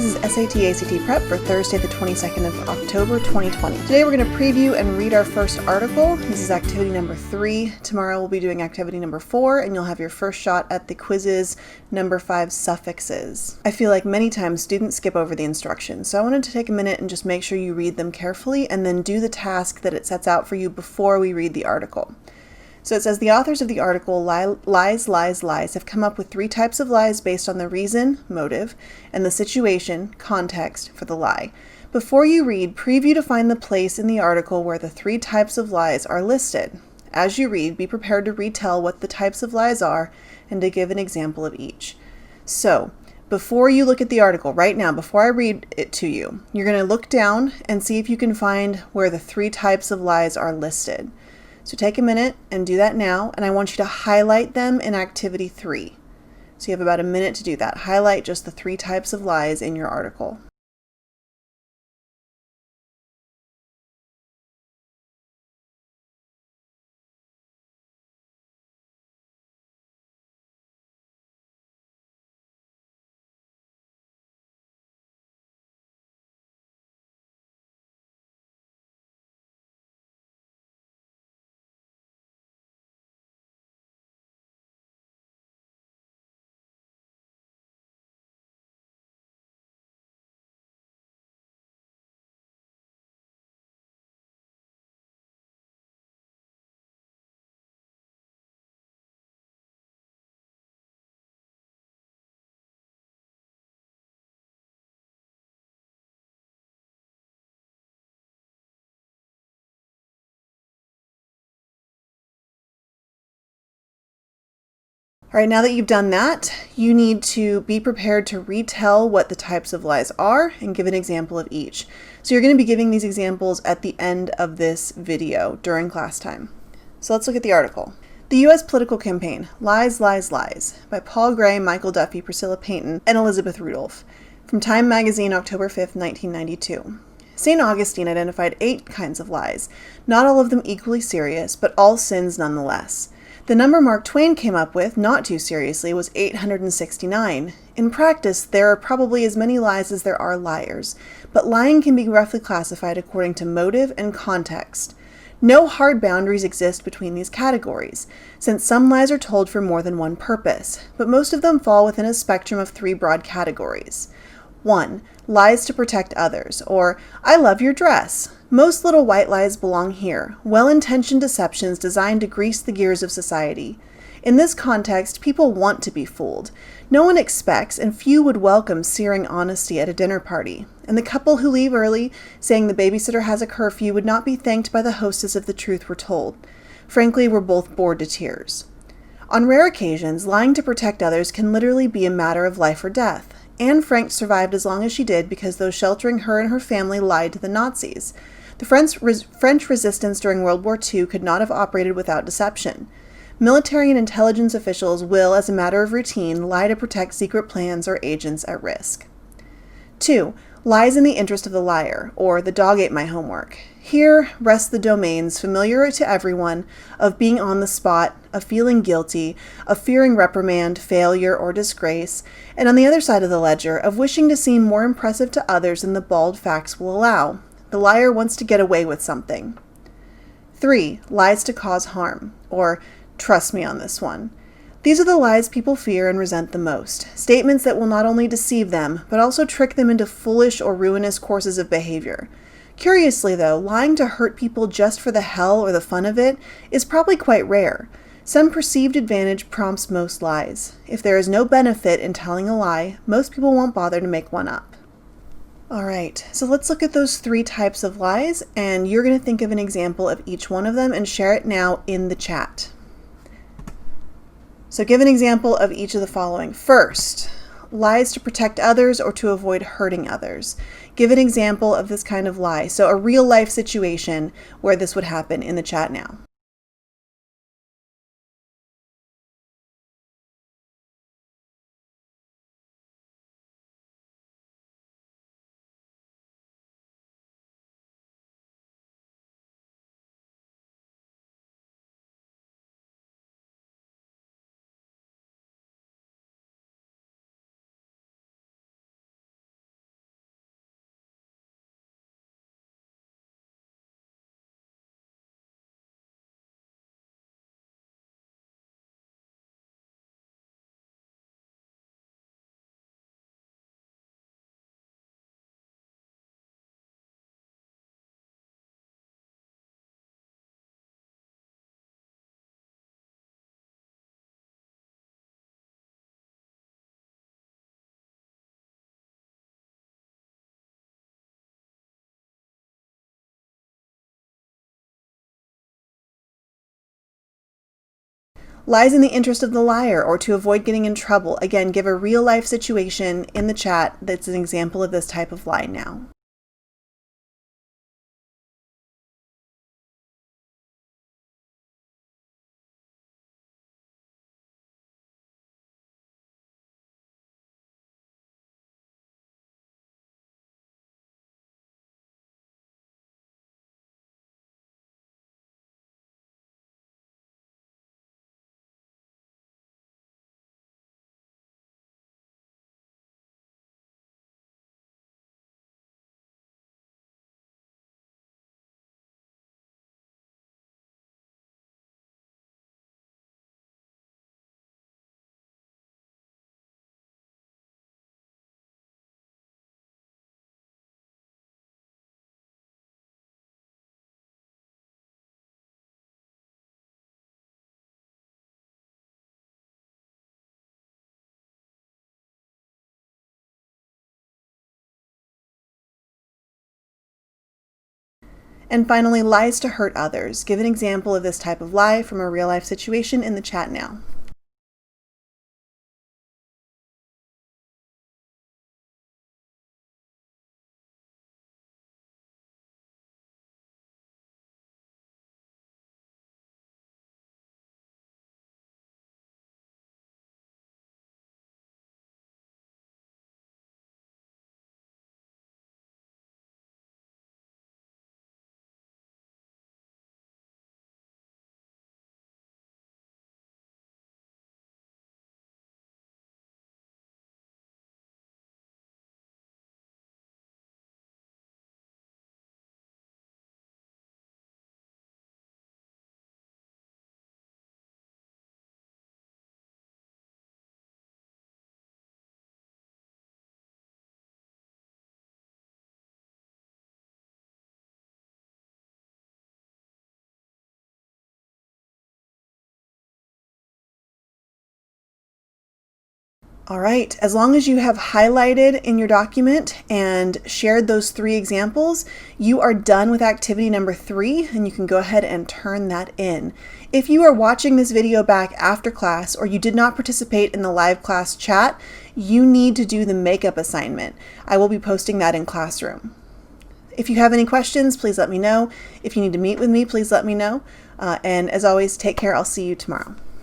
This is SAT ACT Prep for Thursday the 22nd of October 2020. Today we're going to preview and read our first article. This is activity number 3. Tomorrow we'll be doing activity number 4, and you'll have your first shot at the quizzes number 5 suffixes. I feel like many times students skip over the instructions, so I wanted to take a minute and just make sure you read them carefully and then do the task that it sets out for you before we read the article. So it says the authors of the article Lies, Lies, Lies have come up with 3 types of lies based on the reason, motive, and the situation, context, for the lie. Before you read, preview to find the place in the article where the 3 types of lies are listed. As you read, be prepared to retell what the types of lies are and to give an example of each. So, before you look at the article, right now, before I read it to you, you're going to look down and see if you can find where the 3 types of lies are listed. So take a minute and do that now, and I want you to highlight them in activity 3. So you have about a minute to do that. Highlight just the 3 types of lies in your article. All right, now that you've done that, you need to be prepared to retell what the types of lies are and give an example of each. So you're going to be giving these examples at the end of this video during class time. So let's look at the article. The U.S. Political Campaign, Lies, Lies, Lies, by Paul Gray, Michael Duffy, Priscilla Payton, and Elizabeth Rudolph, from Time Magazine, October 5th, 1992. St. Augustine identified 8 kinds of lies, not all of them equally serious, but all sins nonetheless. The number Mark Twain came up with, not too seriously, was 869. In practice, there are probably as many lies as there are liars, but lying can be roughly classified according to motive and context. No hard boundaries exist between these categories, since some lies are told for more than one purpose, but most of them fall within a spectrum of 3 broad categories. 1. Lies to protect others, or, I love your dress. Most little white lies belong here, well-intentioned deceptions designed to grease the gears of society. In this context, people want to be fooled. No one expects, and few would welcome searing honesty at a dinner party. And the couple who leave early, saying the babysitter has a curfew, would not be thanked by the hostess if the truth were told. Frankly, we're both bored to tears. On rare occasions, lying to protect others can literally be a matter of life or death. Anne Frank survived as long as she did because those sheltering her and her family lied to the Nazis. The French resistance during World War II could not have operated without deception. Military and intelligence officials will, as a matter of routine, lie to protect secret plans or agents at risk. 2. Lies in the interest of the liar, or the dog ate my homework. Here rest the domains, familiar to everyone, of being on the spot, of feeling guilty, of fearing reprimand, failure, or disgrace, and on the other side of the ledger, of wishing to seem more impressive to others than the bald facts will allow. The liar wants to get away with something. 3. Lies to cause harm, or trust me on this one. These are the lies people fear and resent the most. Statements that will not only deceive them, but also trick them into foolish or ruinous courses of behavior. Curiously, though, lying to hurt people just for the hell or the fun of it is probably quite rare. Some perceived advantage prompts most lies. If there is no benefit in telling a lie, most people won't bother to make one up. Alright, so let's look at those 3 types of lies, and you're going to think of an example of each one of them and share it now in the chat. So give an example of each of the following. First, lies to protect others or to avoid hurting others. Give an example of this kind of lie. So a real life situation where this would happen in the chat now. Lies in the interest of the liar or to avoid getting in trouble. Again, give a real life situation in the chat that's an example of this type of lie now. And finally, lies to hurt others. Give an example of this type of lie from a real life situation in the chat now. All right, as long as you have highlighted in your document and shared those 3 examples, you are done with activity number 3, and you can go ahead and turn that in. If you are watching this video back after class or you did not participate in the live class chat, you need to do the makeup assignment. I will be posting that in Classroom. If you have any questions, please let me know. If you need to meet with me, please let me know. And as always, take care. I'll see you tomorrow.